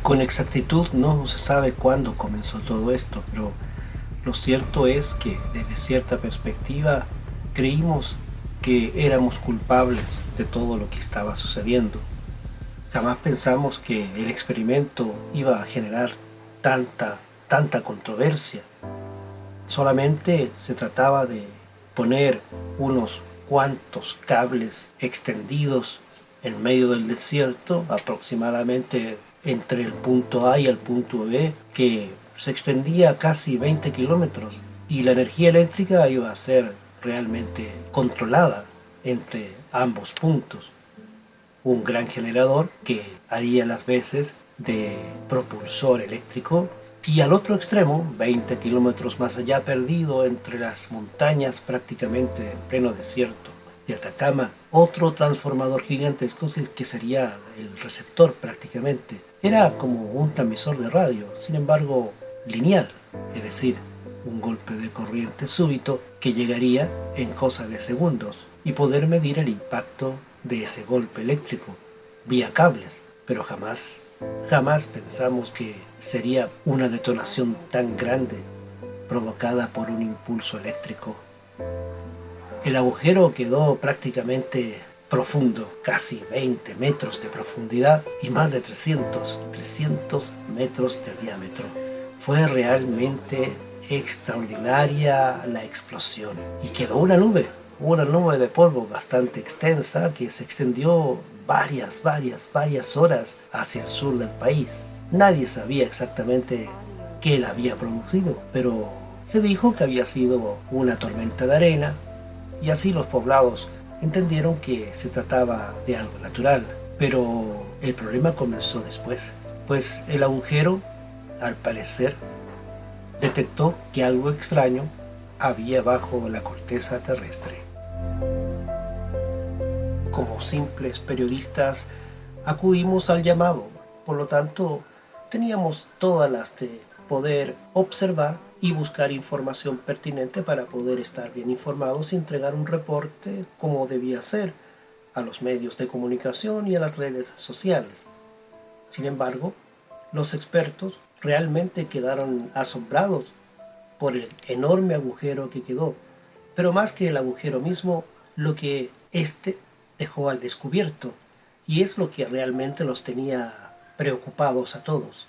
Con exactitud no se sabe cuándo comenzó todo esto, pero lo cierto es que desde cierta perspectiva creímos que éramos culpables de todo lo que estaba sucediendo. Jamás pensamos que el experimento iba a generar tanta controversia. Solamente se trataba de poner unos cuantos cables extendidos en medio del desierto, aproximadamente entre el punto A y el punto B, que se extendía casi 20 kilómetros, y la energía eléctrica iba a ser realmente controlada entre ambos puntos. Un gran generador que haría las veces de propulsor eléctrico, y al otro extremo, 20 kilómetros más allá, perdido entre las montañas prácticamente en pleno desierto de Atacama, otro transformador gigantesco que sería el receptor prácticamente. Era como un transmisor de radio, sin embargo lineal, es decir, un golpe de corriente súbito que llegaría en cosa de segundos y poder medir el impacto de ese golpe eléctrico vía cables, pero jamás pensamos que sería una detonación tan grande provocada por un impulso eléctrico. El agujero quedó prácticamente profundo, casi 20 metros de profundidad y más de 300 metros de diámetro. Fue realmente extraordinaria la explosión y quedó una nube de polvo bastante extensa que se extendió varias horas hacia el sur del país. Nadie sabía exactamente qué la había producido, pero se dijo que había sido una tormenta de arena, y así los poblados entendieron que se trataba de algo natural. Pero el problema comenzó después, pues el agujero, al parecer, detectó que algo extraño había bajo la corteza terrestre. Como simples periodistas acudimos al llamado, por lo tanto teníamos todas las de poder observar y buscar información pertinente para poder estar bien informados y entregar un reporte como debía ser a los medios de comunicación y a las redes sociales. Sin embargo, los expertos realmente quedaron asombrados por el enorme agujero que quedó, pero más que el agujero mismo, lo que éste dejó al descubierto, y es lo que realmente los tenía preocupados a todos.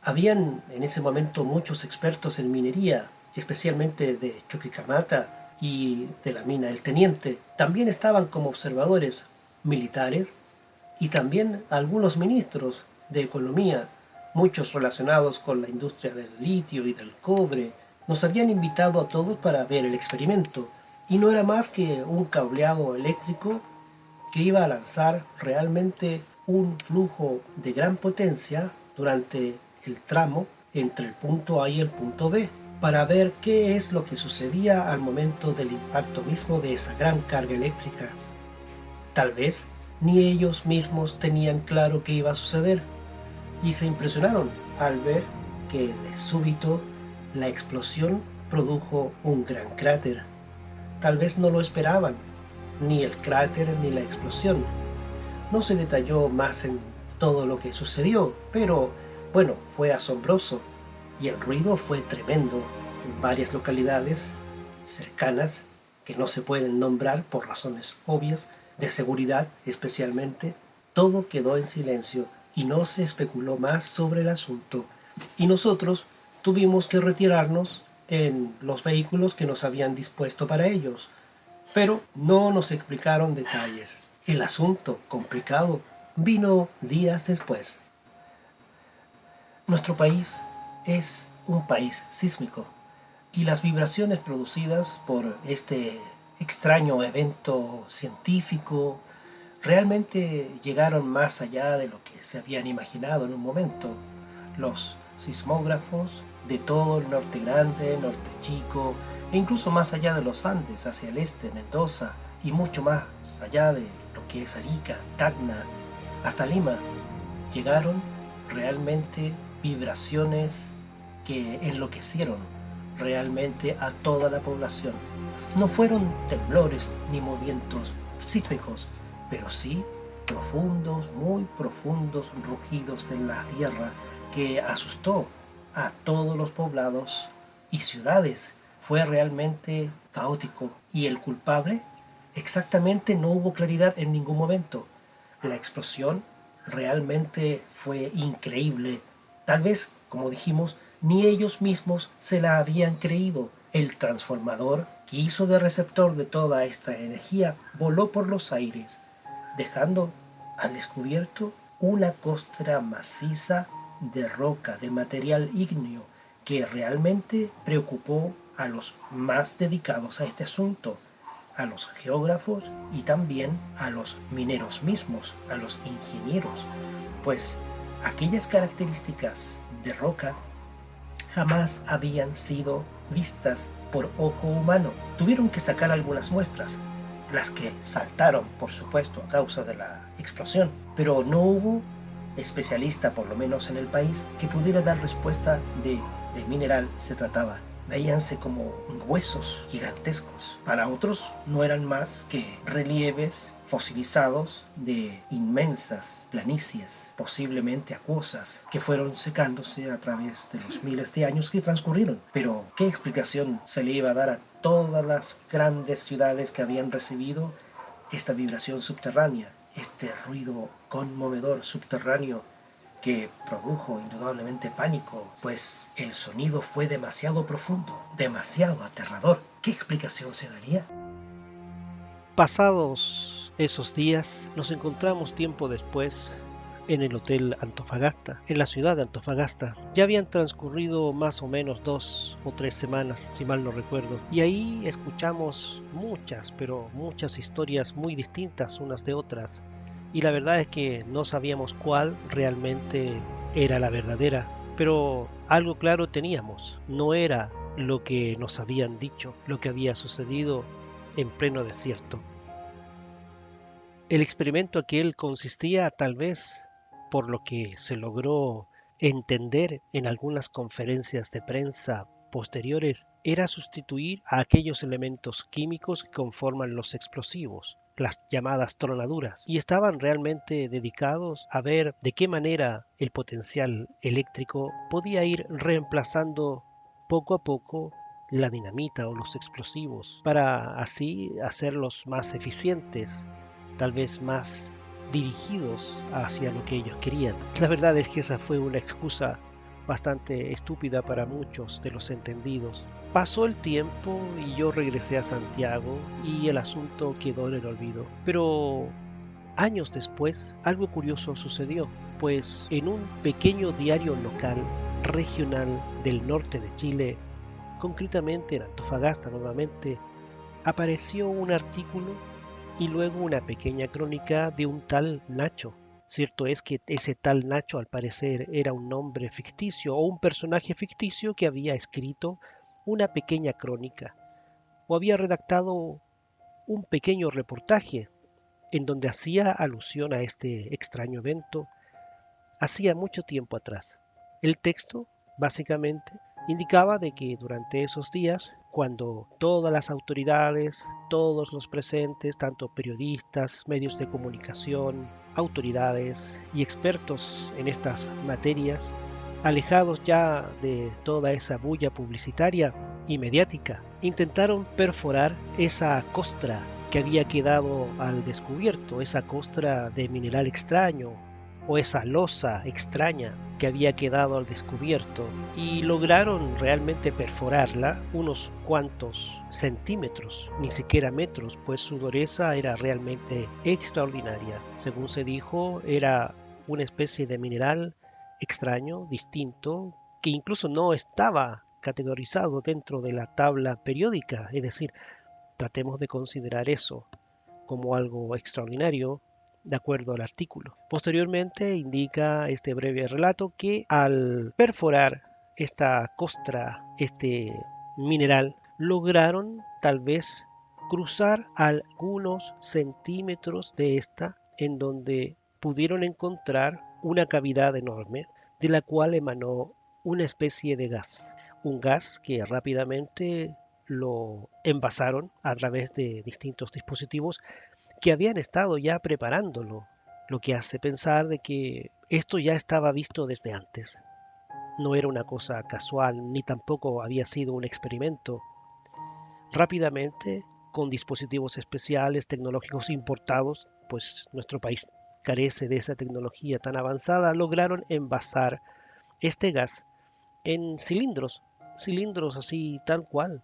Habían en ese momento muchos expertos en minería, especialmente de Chuquicamata y de la mina El Teniente. También estaban como observadores militares y también algunos ministros de economía, muchos relacionados con la industria del litio y del cobre. Nos habían invitado a todos para ver el experimento, y no era más que un cableado eléctrico que iba a lanzar realmente un flujo de gran potencia durante el tramo entre el punto A y el punto B, para ver qué es lo que sucedía al momento del impacto mismo de esa gran carga eléctrica. Tal vez ni ellos mismos tenían claro qué iba a suceder, y se impresionaron al ver que de súbito la explosión produjo un gran cráter. Tal vez no lo esperaban, ni el cráter ni la explosión. No se detalló más en todo lo que sucedió, pero bueno, fue asombroso y el ruido fue tremendo en varias localidades cercanas que no se pueden nombrar por razones obvias, de seguridad especialmente. Todo quedó en silencio y no se especuló más sobre el asunto, y nosotros tuvimos que retirarnos en los vehículos que nos habían dispuesto para ellos, pero no nos explicaron detalles. El asunto complicado vino días después. Nuestro país es un país sísmico, y las vibraciones producidas por este extraño evento científico realmente llegaron más allá de lo que se habían imaginado en un momento. Los sismógrafos de todo el norte grande, norte chico, e incluso más allá de los Andes, hacia el este, Mendoza, y mucho más allá de lo que es Arica, Tacna, hasta Lima, llegaron realmente vibraciones que enloquecieron realmente a toda la población. No fueron temblores ni movimientos sísmicos, pero sí muy profundos rugidos de la tierra que asustó a todos los poblados y ciudades. Fue realmente caótico y el culpable exactamente no hubo claridad en ningún momento. La explosión realmente fue increíble. Tal vez, como dijimos, ni ellos mismos se la habían creído. El transformador, que hizo de receptor de toda esta energía, voló por los aires, dejando al descubierto una costra maciza de roca, de material ígneo, que realmente preocupó a los más dedicados a este asunto, a los geógrafos y también a los mineros mismos, a los ingenieros, pues aquellas características de roca jamás habían sido vistas por ojo humano. Tuvieron que sacar algunas muestras, las que saltaron, por supuesto, a causa de la explosión, pero no hubo especialista, por lo menos en el país, que pudiera dar respuesta de mineral se trataba. Veíanse como huesos gigantescos. Para otros no eran más que relieves fosilizados de inmensas planicies, posiblemente acuosas, que fueron secándose a través de los miles de años que transcurrieron. Pero, ¿qué explicación se le iba a dar a todas las grandes ciudades que habían recibido esta vibración subterránea, este ruido conmovedor subterráneo que produjo indudablemente pánico, pues el sonido fue demasiado profundo, demasiado aterrador? ¿Qué explicación se daría? Pasados esos días, nos encontramos tiempo después en el Hotel Antofagasta, en la ciudad de Antofagasta. Ya habían transcurrido más o menos 2 o 3 semanas, si mal no recuerdo, y ahí escuchamos muchas, pero muchas historias muy distintas unas de otras, y la verdad es que no sabíamos cuál realmente era la verdadera, pero algo claro teníamos: no era lo que nos habían dicho, lo que había sucedido en pleno desierto. El experimento aquel consistía, tal vez, por lo que se logró entender en algunas conferencias de prensa posteriores, era sustituir a aquellos elementos químicos que conforman los explosivos, las llamadas tronaduras, y estaban realmente dedicados a ver de qué manera el potencial eléctrico podía ir reemplazando poco a poco la dinamita o los explosivos, para así hacerlos más eficientes, tal vez más dirigidos hacia lo que ellos querían. La verdad es que esa fue una excusa bastante estúpida para muchos de los entendidos. Pasó el tiempo y yo regresé a Santiago y el asunto quedó en el olvido. Pero años después, algo curioso sucedió, pues en un pequeño diario local, regional del norte de Chile, concretamente en Antofagasta nuevamente, apareció un artículo y luego una pequeña crónica de un tal Nacho. Cierto es que ese tal Nacho al parecer era un nombre ficticio o un personaje ficticio que había escrito una pequeña crónica o había redactado un pequeño reportaje en donde hacía alusión a este extraño evento hacía mucho tiempo atrás. El texto, básicamente, indicaba de que durante esos días, cuando todas las autoridades, todos los presentes, tanto periodistas, medios de comunicación, autoridades y expertos en estas materias, alejados ya de toda esa bulla publicitaria y mediática, intentaron perforar esa costra que había quedado al descubierto, esa costra de mineral extraño o esa losa extraña que había quedado al descubierto, y lograron realmente perforarla unos cuantos centímetros, ni siquiera metros, pues su dureza era realmente extraordinaria. Según se dijo, era una especie de mineral extraño, distinto, que incluso no estaba categorizado dentro de la tabla periódica, es decir, tratemos de considerar eso como algo extraordinario de acuerdo al artículo. Posteriormente indica este breve relato que al perforar esta costra, este mineral, lograron tal vez cruzar algunos centímetros de esta, en donde pudieron encontrar una cavidad enorme de la cual emanó una especie de gas, un gas que rápidamente lo envasaron a través de distintos dispositivos que habían estado ya preparándolo. lo que hace pensar de que esto ya estaba visto desde antes. No era una cosa casual, ni tampoco había sido un experimento. Rápidamente, con dispositivos especiales tecnológicos importados, pues nuestro país carece de esa tecnología tan avanzada, lograron envasar este gas en cilindros así tal cual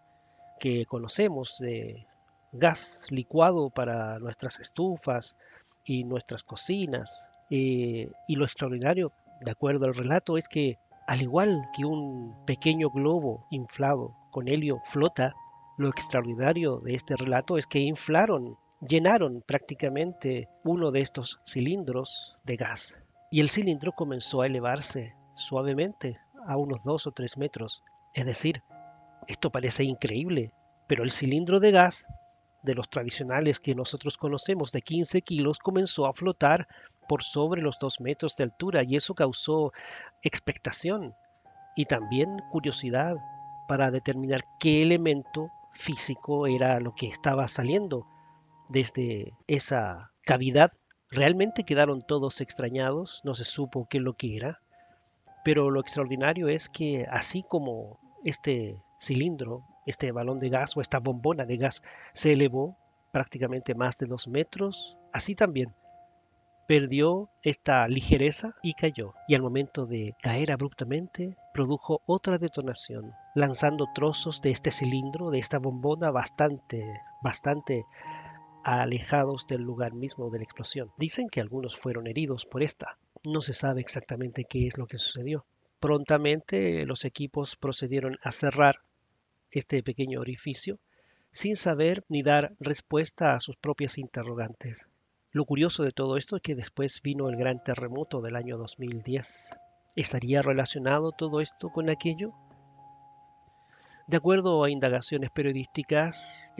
que conocemos de gas licuado para nuestras estufas y nuestras cocinas. Y lo extraordinario, de acuerdo al relato, es que al igual que un pequeño globo inflado con helio flota, lo extraordinario de este relato es que llenaron prácticamente uno de estos cilindros de gas y el cilindro comenzó a elevarse suavemente a unos 2 o 3 metros. Es decir, esto parece increíble, pero el cilindro de gas de los tradicionales que nosotros conocemos de 15 kilos comenzó a flotar por sobre los 2 metros de altura y eso causó expectación y también curiosidad para determinar qué elemento físico era lo que estaba saliendo desde esa cavidad. Realmente quedaron todos extrañados, no se supo qué es lo que era, pero lo extraordinario es que así como este cilindro, este balón de gas o esta bombona de gas se elevó prácticamente más de 2 metros, así también perdió esta ligereza y cayó. Y al momento de caer abruptamente, produjo otra detonación, lanzando trozos de este cilindro, de esta bombona bastante alejados del lugar mismo de la explosión. Dicen que algunos fueron heridos por esta. No se sabe exactamente qué es lo que sucedió. Prontamente los equipos procedieron a cerrar este pequeño orificio sin saber ni dar respuesta a sus propias interrogantes. Lo curioso de todo esto es que después vino el gran terremoto del año 2010. ¿Estaría relacionado todo esto con aquello? De acuerdo a indagaciones periodísticas,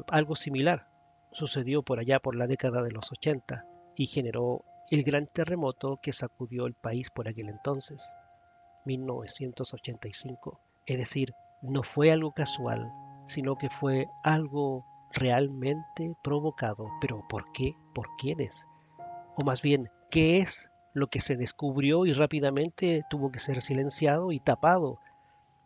algo similar sucedió por allá por la década de los 80 y generó el gran terremoto que sacudió el país por aquel entonces, 1985. Es decir, no fue algo casual, sino que fue algo realmente provocado. ¿Pero por qué? ¿Por quiénes? O más bien, ¿qué es lo que se descubrió y rápidamente tuvo que ser silenciado y tapado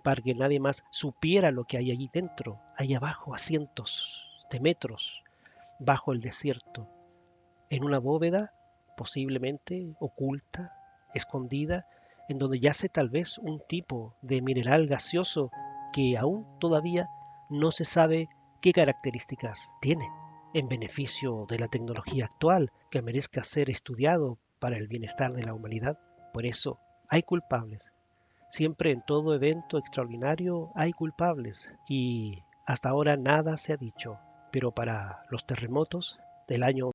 para que nadie más supiera lo que hay allí dentro, ahí abajo, a cientos de metros, bajo el desierto, en una bóveda posiblemente oculta, escondida, en donde yace tal vez un tipo de mineral gaseoso que aún todavía no se sabe qué características tiene, en beneficio de la tecnología actual que merezca ser estudiado para el bienestar de la humanidad. Por eso hay culpables. Siempre en todo evento extraordinario hay culpables y hasta ahora nada se ha dicho, pero para los terremotos del año